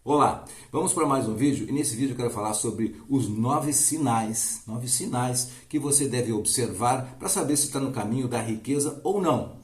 Olá, vamos para mais um vídeo e nesse vídeo eu quero falar sobre os 9 sinais que você deve observar para saber se está no caminho da riqueza ou não.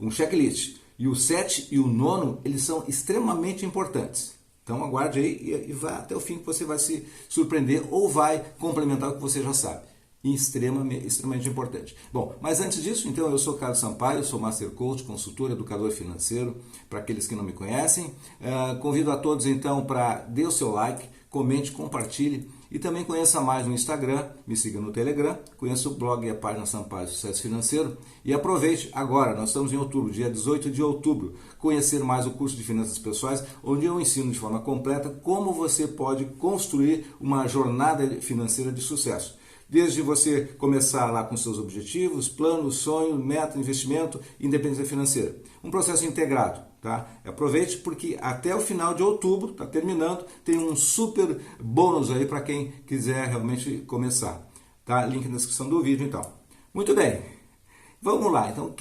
Um checklist. E o 7 e o 9, eles são extremamente importantes. Então aguarde aí e vá até o fim que você vai se surpreender ou vai complementar o que você já sabe. Extremamente importante. Bom, mas antes disso, então eu sou Carlos Sampaio, sou Master Coach, consultor, educador financeiro, para aqueles que não me conhecem. Convido a todos então para dê o seu like, comente, compartilhe e também conheça mais no Instagram, me siga no Telegram, conheça o blog e a página Sampaio Sucesso Financeiro e aproveite agora, nós estamos em outubro, dia 18 de outubro, conhecer mais o curso de Finanças Pessoais, onde eu ensino de forma completa como você pode construir uma jornada financeira de sucesso. Desde você começar lá com seus objetivos, planos, sonhos, meta, investimento, independência financeira. Um processo integrado, tá? Aproveite porque até o final de outubro, está terminando, tem um super bônus aí para quem quiser realmente começar. Tá? Link na descrição do vídeo então. Muito bem, vamos lá. Então,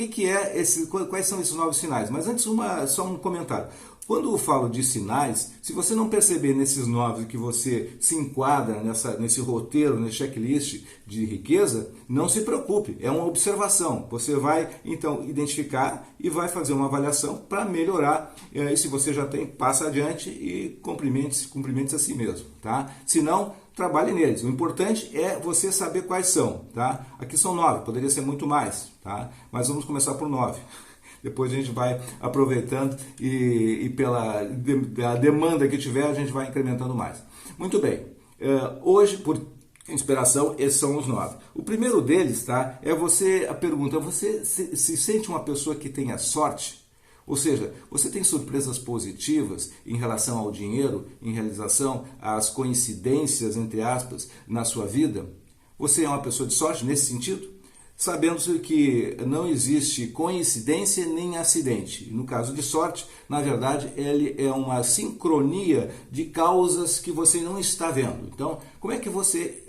quais são esses 9 sinais? Mas antes, só um comentário. Quando eu falo de sinais, se você não perceber nesses 9 que você se enquadra nesse roteiro, nesse checklist de riqueza, não se preocupe, é uma observação. Você vai, então, identificar e vai fazer uma avaliação para melhorar. E se você já tem, passa adiante e cumprimente a si mesmo. Tá? Se não, trabalhe neles. O importante é você saber quais são. Tá? Aqui são 9, poderia ser muito mais, tá? Mas vamos começar por 9. Depois a gente vai aproveitando e pela demanda que tiver, a gente vai incrementando mais. Muito bem. Hoje, por inspiração, esses são os 9. O primeiro deles, tá, a pergunta, você se sente uma pessoa que tenha sorte? Ou seja, você tem surpresas positivas em relação ao dinheiro, em relação às coincidências, entre aspas, na sua vida? Você é uma pessoa de sorte nesse sentido? Sabendo que não existe coincidência nem acidente. No caso de sorte, na verdade, ele é uma sincronia de causas que você não está vendo. Então, como é que você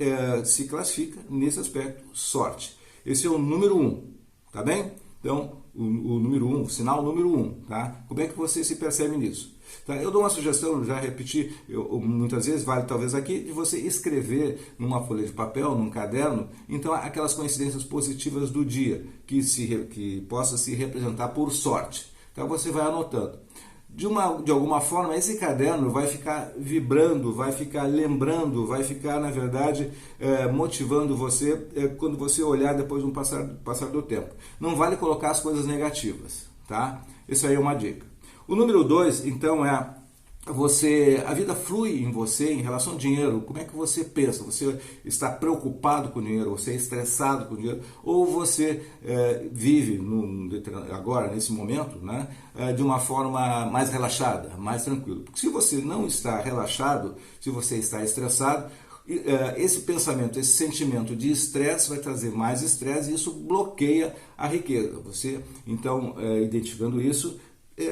se classifica nesse aspecto? Sorte. Esse é o número 1, tá bem? Então, o número 1, o sinal número 1, tá? Como é que você se percebe nisso? Tá? Eu dou uma sugestão, já repeti muitas vezes, vale talvez aqui, de você escrever numa folha de papel, num caderno, então aquelas coincidências positivas do dia, que possa se representar por sorte. Então você vai anotando. De alguma forma, esse caderno vai ficar vibrando, vai ficar lembrando, vai ficar, na verdade, motivando você quando você olhar depois de um passar do tempo. Não vale colocar as coisas negativas, tá? Isso aí é uma dica. O número 2, então, a vida flui em você em relação ao dinheiro. Como é que você pensa? Você está preocupado com o dinheiro? Você é estressado com o dinheiro? Ou você vive agora, nesse momento, né, de uma forma mais relaxada, mais tranquila? Porque se você não está relaxado, se você está estressado, esse pensamento, esse sentimento de estresse vai trazer mais estresse e isso bloqueia a riqueza. Você, então, identificando isso,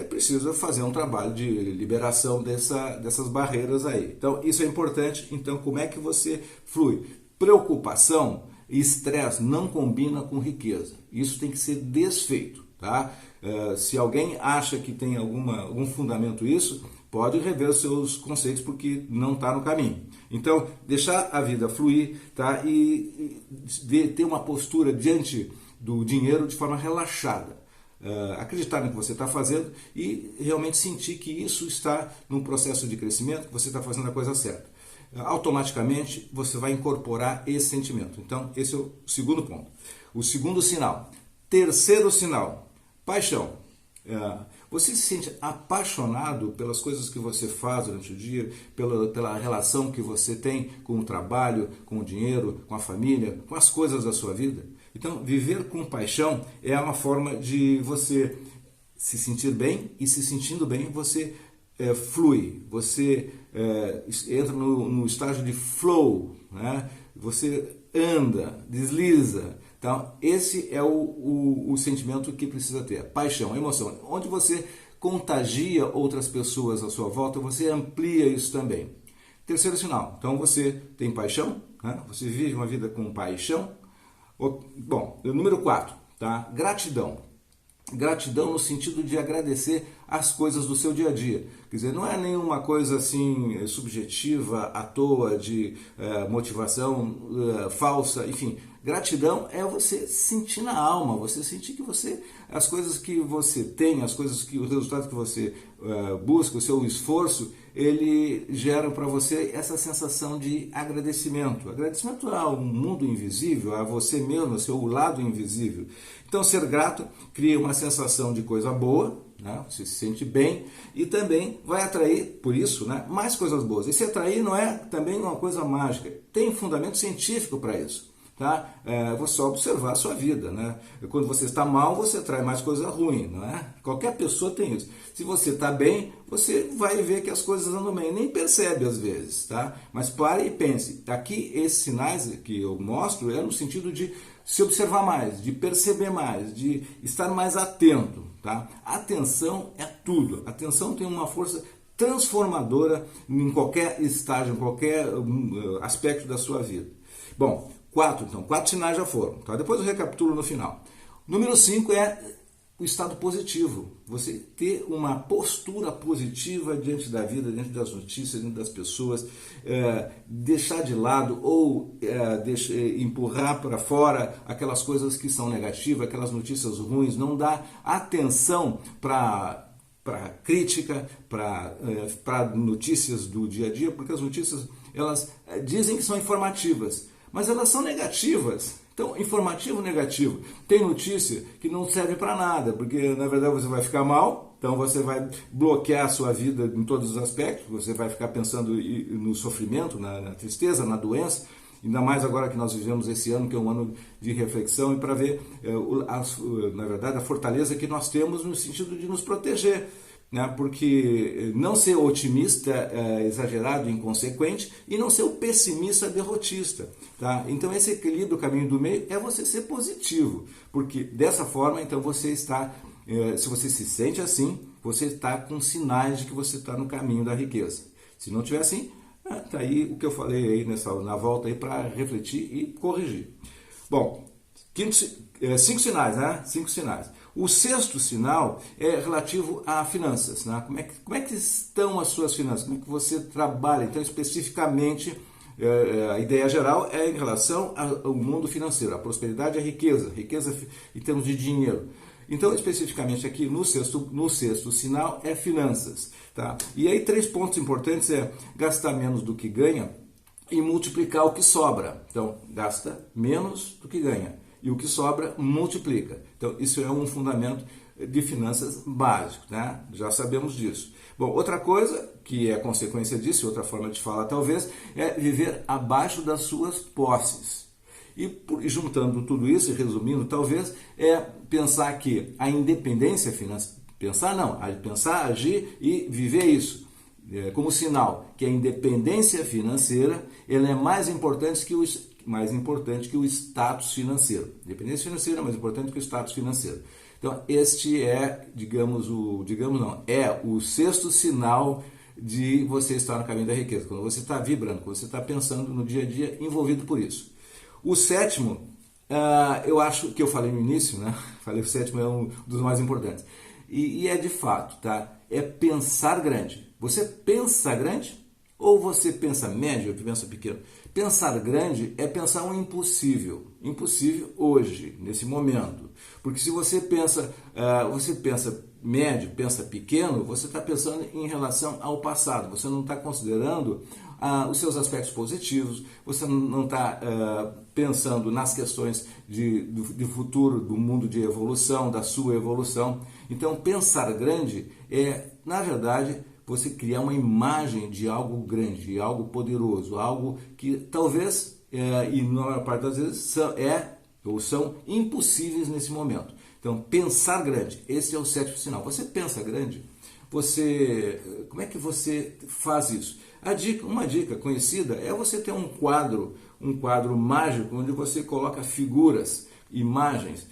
precisa fazer um trabalho de liberação dessas barreiras aí. Então, isso é importante. Então, como é que você flui? Preocupação e estresse não combina com riqueza. Isso tem que ser desfeito, tá? Se alguém acha que tem algum fundamento isso, pode rever os seus conceitos porque não está no caminho. Então, deixar a vida fluir, tá? E ter uma postura diante do dinheiro de forma relaxada. Acreditar no que você está fazendo e realmente sentir que isso está num processo de crescimento, que você está fazendo a coisa certa. Automaticamente você vai incorporar esse sentimento. Então, esse é o segundo ponto. O segundo sinal. Terceiro sinal, paixão. Você se sente apaixonado pelas coisas que você faz durante o dia, pela relação que você tem com o trabalho, com o dinheiro, com a família, com as coisas da sua vida? Então, viver com paixão é uma forma de você se sentir bem e se sentindo bem, você flui, você entra no estágio de flow, né? Você anda, desliza. Então, esse é o sentimento que precisa ter, paixão, emoção. Onde você contagia outras pessoas à sua volta, você amplia isso também. Terceiro sinal, então você tem paixão, né? Você vive uma vida com paixão. Bom, o número 4, tá? Gratidão. Gratidão no sentido de agradecer as coisas do seu dia a dia. Quer dizer, não é nenhuma coisa assim subjetiva, à toa, de motivação falsa, enfim. Gratidão é você sentir na alma, você sentir que as coisas que você tem, os resultados que você busca, o seu esforço, ele gera para você essa sensação de agradecimento. Agradecimento ao mundo invisível, a você mesmo, ao seu lado invisível. Então, ser grato cria uma sensação de coisa boa, né? Você se sente bem e também vai atrair, por isso, né, mais coisas boas. E se atrair não é também uma coisa mágica, tem fundamento científico para isso. Tá? Você só observar a sua vida, né? Quando você está mal, você atrai mais coisa ruim, não é? Qualquer pessoa tem isso. Se você está bem, você vai ver que as coisas andam bem, nem percebe às vezes, tá? Mas pare e pense. Aqui, esses sinais que eu mostro é no sentido de se observar mais, de perceber mais, de estar mais atento, tá? Atenção é tudo. Atenção tem uma força transformadora em qualquer estágio, em qualquer aspecto da sua vida. Bom, 4 sinais já foram, tá? Depois eu recapitulo no final. Número 5 é o estado positivo. Você ter uma postura positiva diante da vida, diante das notícias, diante das pessoas, deixar de lado ou empurrar para fora aquelas coisas que são negativas, aquelas notícias ruins, não dar atenção para crítica, para notícias do dia a dia, porque as notícias elas dizem que são informativas, mas elas são negativas. Então, informativo, negativo. Tem notícia que não serve para nada, porque na verdade você vai ficar mal, então você vai bloquear a sua vida em todos os aspectos, você vai ficar pensando no sofrimento, na tristeza, na doença, ainda mais agora que nós vivemos esse ano, que é um ano de reflexão, e para ver, na verdade, a fortaleza que nós temos no sentido de nos proteger. Né? Porque não ser otimista exagerado, inconsequente, e não ser o pessimista derrotista. Tá? Então esse equilíbrio, o caminho do meio, é você ser positivo, porque dessa forma, então você está, se você se sente assim, você está com sinais de que você está no caminho da riqueza. Se não tiver assim, está aí o que eu falei aí na volta aí para refletir e corrigir. Bom, 5 sinais, né? 5 sinais. O 6º sinal é relativo a finanças, né? Como é que estão as suas finanças? Como é que você trabalha? Então, especificamente, a ideia geral é em relação ao mundo financeiro, a prosperidade e a riqueza em termos de dinheiro. Então, especificamente aqui no sexto sinal é finanças. Tá? E aí 3 pontos importantes é gastar menos do que ganha e multiplicar o que sobra. Então, gasta menos do que ganha. E o que sobra, multiplica. Então, isso é um fundamento de finanças básico, né? Já sabemos disso. Bom, outra coisa que é consequência disso, outra forma de falar talvez, é viver abaixo das suas posses. E juntando tudo isso, e resumindo, talvez, é pensar que a independência financeira, pensar, agir e viver isso. Como sinal que a independência financeira ela é mais importante que o status financeiro. Independência financeira é mais importante que o status financeiro. Então, este é, é o 6º sinal de você estar no caminho da riqueza. Quando você está vibrando, quando você está pensando no dia a dia envolvido por isso. O 7º, eu acho que eu falei no início, né? Falei o 7º é um dos mais importantes. E é de fato, tá? É pensar grande. Você pensa grande ou você pensa médio ou pensa pequeno? Pensar grande é pensar um impossível. Impossível hoje, nesse momento. Porque se você pensa médio, pensa pequeno, você está pensando em relação ao passado. Você não está considerando os seus aspectos positivos, você não está pensando nas questões de futuro, do mundo de evolução, da sua evolução. Então, pensar grande é, na verdade, você criar uma imagem de algo grande, de algo poderoso, algo que talvez, e na maior parte das vezes, são impossíveis nesse momento. Então, pensar grande, esse é o 7º sinal. Você pensa grande, como é que você faz isso? Uma dica conhecida é você ter um quadro mágico, onde você coloca figuras, imagens,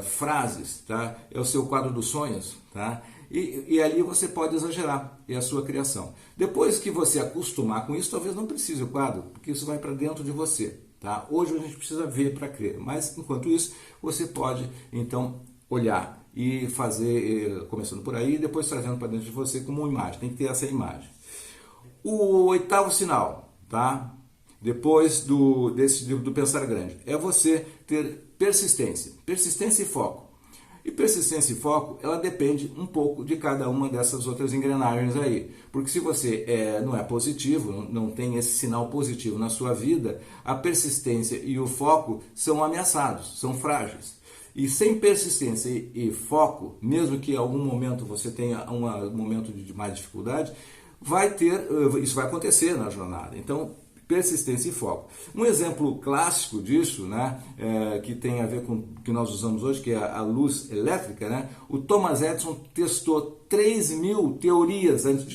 frases, tá? É o seu quadro dos sonhos, tá? E ali você pode exagerar, é a sua criação. Depois que você acostumar com isso, talvez não precise o quadro, porque isso vai para dentro de você. Tá? Hoje a gente precisa ver para crer, mas enquanto isso, você pode então olhar e fazer, começando por aí, e depois trazendo para dentro de você como uma imagem. Tem que ter essa imagem. O oitavo sinal, tá? Depois do pensar grande, é você ter persistência. Persistência e foco. E persistência e foco, ela depende um pouco de cada uma dessas outras engrenagens aí. Porque se você não é positivo, não tem esse sinal positivo na sua vida, a persistência e o foco são ameaçados, são frágeis. E sem persistência e foco, mesmo que em algum momento você tenha um momento de mais dificuldade, isso vai acontecer na jornada. Então, persistência e foco. Um exemplo clássico disso, né, que tem a ver com o que nós usamos hoje, que é a luz elétrica, né? O Thomas Edison testou 3.000 teorias antes de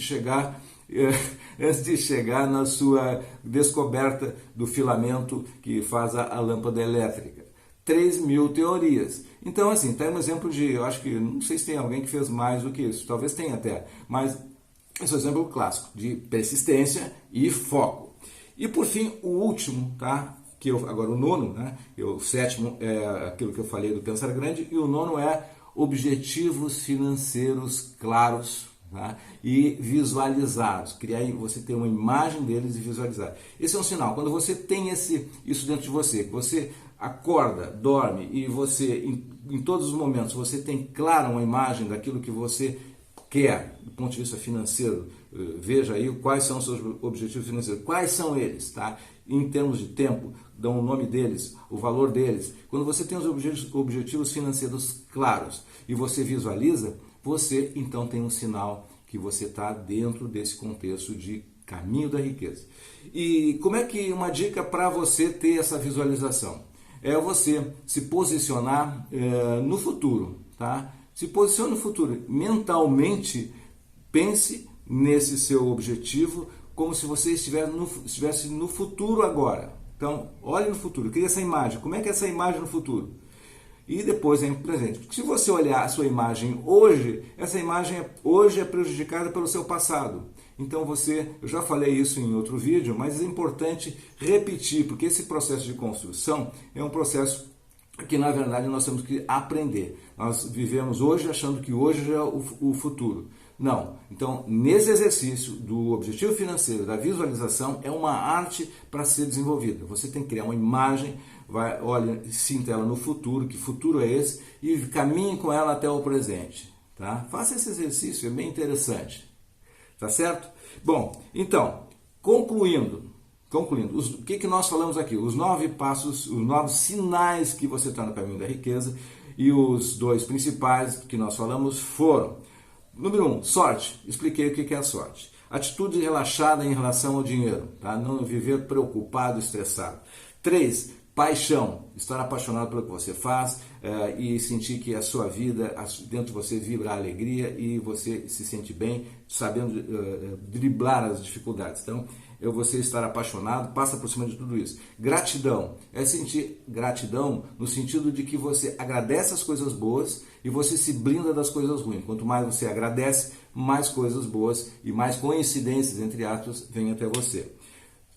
chegar na sua descoberta do filamento que faz a lâmpada elétrica. 3.000 teorias. Então, assim, tá um exemplo eu acho que, não sei se tem alguém que fez mais do que isso, talvez tenha até, mas esse é um exemplo clássico de persistência e foco. E por fim, o último, tá? Agora o nono, né? O sétimo é aquilo que eu falei do pensar grande, e o nono é objetivos financeiros claros, tá? E visualizados. Você ter uma imagem deles e visualizar. Esse é um sinal. Quando você tem isso dentro de você, que você acorda, dorme e você, em todos os momentos, você tem clara uma imagem daquilo que você quer, do ponto de vista financeiro. Veja aí quais são os seus objetivos financeiros, quais são eles, tá? Em termos de tempo, dão o nome deles, o valor deles. Quando você tem os objetivos financeiros claros e você visualiza, você então tem um sinal que você está dentro desse contexto de caminho da riqueza. E como é que uma dica para você ter essa visualização? É você se posicionar no futuro, tá? Se posicione no futuro. Mentalmente, pense nesse seu objetivo como se você estivesse no futuro agora. Então, olhe no futuro, crie essa imagem. Como é que é essa imagem no futuro? E depois vem o presente. Se você olhar a sua imagem hoje, essa imagem hoje é prejudicada pelo seu passado. Então eu já falei isso em outro vídeo, mas é importante repetir, porque esse processo de construção é um processo que na verdade nós temos que aprender. Nós vivemos hoje achando que hoje é o futuro. Não. Então, nesse exercício do objetivo financeiro, da visualização, é uma arte para ser desenvolvida. Você tem que criar uma imagem, olha, sinta ela no futuro, que futuro é esse, e caminhe com ela até o presente. Tá? Faça esse exercício, é bem interessante. Tá certo? Bom, então, concluindo, o que nós falamos aqui? Os 9 passos, os 9 sinais que você está no caminho da riqueza, e os 2 principais que nós falamos foram: número 1, sorte. Expliquei o que é a sorte. Atitude relaxada em relação ao dinheiro, tá? Não viver preocupado, estressado. 3, paixão. Estar apaixonado pelo que você faz e sentir que a sua vida, dentro de você vibra a alegria e você se sente bem, sabendo driblar as dificuldades. Então, você estar apaixonado, passa por cima de tudo isso. Gratidão. É sentir gratidão no sentido de que você agradece as coisas boas e você se blinda das coisas ruins. Quanto mais você agradece, mais coisas boas e mais coincidências, entre aspas, vêm até você.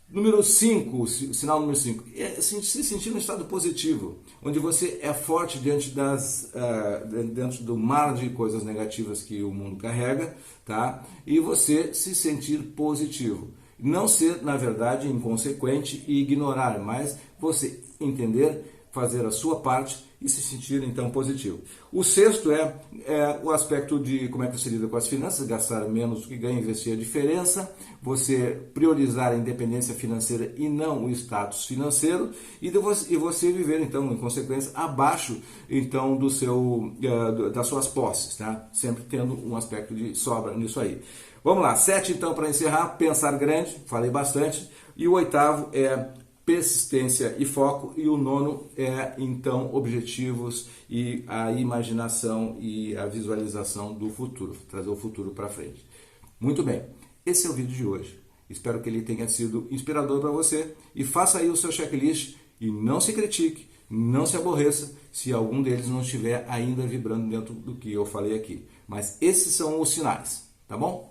Número 5, sinal número 5, é se sentir no estado positivo, onde você é forte dentro do mar de coisas negativas que o mundo carrega, tá? E você se sentir positivo. Não ser, na verdade, inconsequente e ignorar, mas você entender, fazer a sua parte e se sentir, então, positivo. O 6º é o aspecto de como é que você lida com as finanças, gastar menos do que ganha, investir a diferença, você priorizar a independência financeira e não o status financeiro, e você viver, então, em consequência, abaixo, então, das suas posses, tá? Sempre tendo um aspecto de sobra nisso aí. Vamos lá, 7 então para encerrar, pensar grande, falei bastante, e o 8º é persistência e foco, e o 9º é então objetivos e a imaginação e a visualização do futuro, trazer o futuro para frente. Muito bem, esse é o vídeo de hoje, espero que ele tenha sido inspirador para você e faça aí o seu checklist e não se critique, não se aborreça se algum deles não estiver ainda vibrando dentro do que eu falei aqui, mas esses são os sinais, tá bom?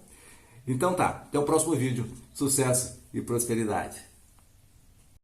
Então tá, até o próximo vídeo. Sucesso e prosperidade!